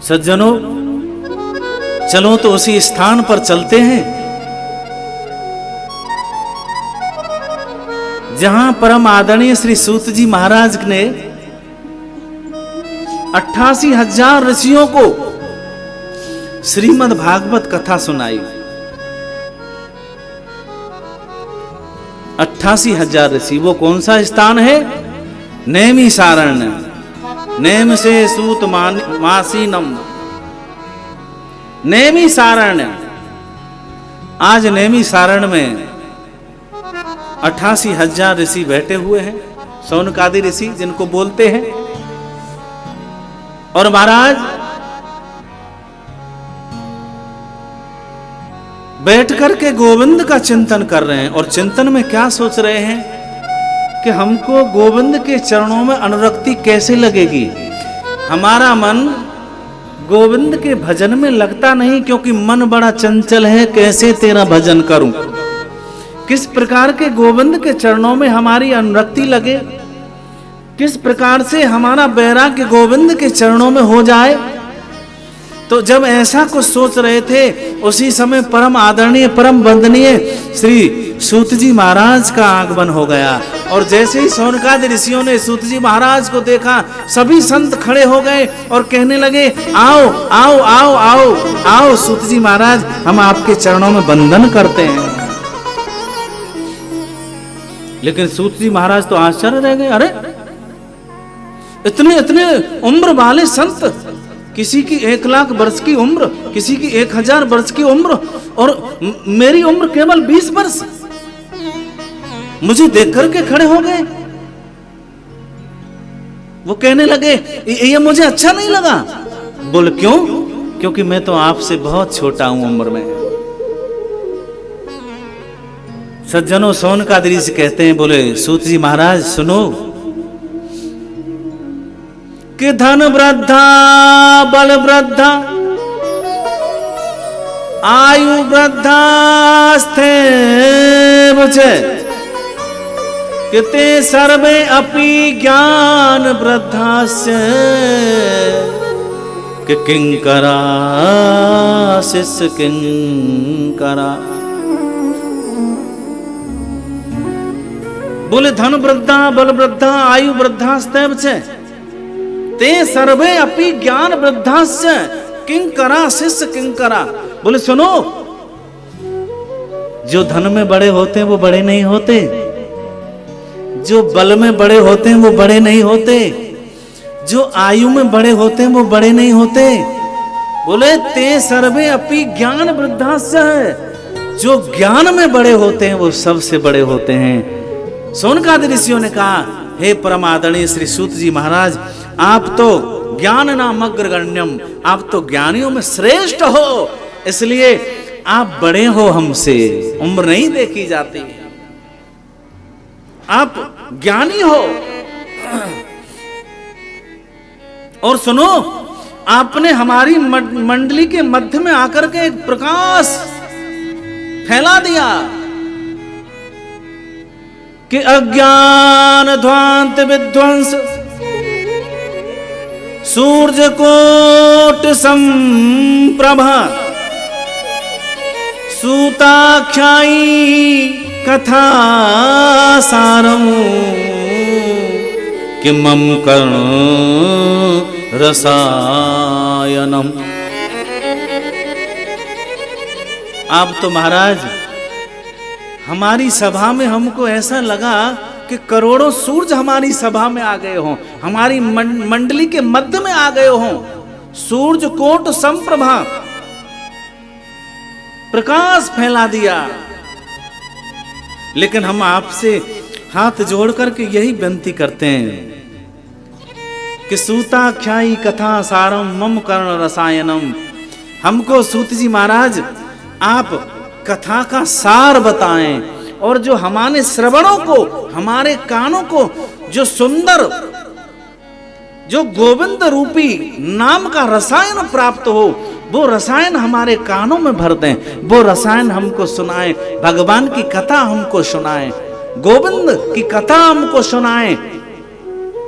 सज्जनों, चलो तो उसी स्थान पर चलते हैं जहां परम आदरणीय श्री सूत जी महाराज ने 88,000 ऋषियों को श्रीमद् भागवत कथा सुनाई। 88,000 ऋषि। वो कौन सा स्थान है? नैमिषारण्य। नेम से सूत मासीनम। नैमिषारण्य। आज नैमिषारण्य में 88,000 ऋषि बैठे हुए हैं, शौनकादि ऋषि जिनको बोलते हैं। और महाराज बैठ करके गोविंद का चिंतन कर रहे हैं। और चिंतन में क्या सोच रहे हैं कि हमको गोविंद के चरणों में अनुरक्ति कैसे लगेगी। हमारा मन गोविंद के भजन में लगता नहीं, क्योंकि मन बड़ा चंचल है। कैसे तेरा भजन करूं? किस प्रकार के गोविंद के चरणों में हमारी अनुरक्ति लगे, किस प्रकार से हमारा वैराग्य गोविंद के चरणों में हो जाए। तो जब ऐसा कुछ सोच रहे थे, उसी समय परम आदरणीय परम वंदनीय श्री सूत जी महाराज का आगमन हो गया। और जैसे ही शौनकादि ऋषियों ने सूत जी महाराज को देखा, सभी संत खड़े हो गए और कहने लगे, आओ आओ आओ आओ आओ सूत जी महाराज, हम आपके चरणों में वंदन करते हैं। लेकिन सूत जी महाराज तो आश्चर्य रह गए। अरे इतने इतने उम्र वाले संत, किसी की 1,00,000 वर्ष की उम्र, किसी की 1,000 वर्ष की उम्र, और मेरी उम्र केवल 20 वर्ष। मुझे देख करके खड़े हो गए। वो कहने लगे, ये मुझे अच्छा नहीं लगा। बोले क्यों? क्योंकि मैं तो आपसे बहुत छोटा हूं उम्र में। सज्जनों, शौनकादि ऋषि कहते हैं, बोले सूत जी महाराज सुनो कि धन वृद्धा बल वृद्धा आयु वृद्धा स्थैव च किते सर्वे अपि ज्ञान वृद्धास्य कि किंकरा शिष्य किंकरा। बोले धन वृद्धा बल वृद्धा आयु वृद्धा स्थैव च ते सर्वे अपि ज्ञान वृद्धास्य किंकरा शिष्य किंकरा। बोले सुनो, जो धन में बड़े होते हैं वो बड़े नहीं होते, जो बल में बड़े होते हैं वो बड़े नहीं होते, जो आयु में बड़े होते हैं वो बड़े नहीं होते। बोले ते सर्वे अपि ज्ञान वृद्धास्य, जो ज्ञान में बड़े होते हैं वो सबसे बड़े होते हैं। शौनकादि ऋषियों ने कहा, हे परम आदरणीय श्री सूत जी महाराज, आप तो ज्ञान नाम अग्रगण्यम, आप तो ज्ञानियों में श्रेष्ठ हो, इसलिए आप बड़े हो हमसे, उम्र नहीं देखी जाती, आप ज्ञानी हो। और सुनो, आपने हमारी मंडली के मध्य में आकर के एक प्रकाश फैला दिया कि अज्ञान ध्वांत विध्वंस सूर्य कोट संप्रभा सूताख्यायी कथा सारम कि मम कर्ण रसायनम। आप तो महाराज हमारी सभा में हमको ऐसा लगा कि करोड़ों सूरज हमारी सभा में आ गए हों, हमारी मंडली के मध्य में आ गए हों। सूर्य कोट संप्रभा, प्रकाश फैला दिया। लेकिन हम आपसे हाथ जोड़ करके यही विनती करते हैं कि सूताख्यायी कथा सारम मम कर्ण रसायनम। हमको सूत जी महाराज आप कथा का सार बताएं, और जो हमारे श्रवणों को, हमारे कानों को जो सुंदर, जो गोविंद रूपी नाम का रसायन प्राप्त हो, वो रसायन हमारे कानों में भर दें, वो रसायन हमको सुनाएं, भगवान की कथा हमको सुनाएं, गोविंद की कथा हमको सुनाएं।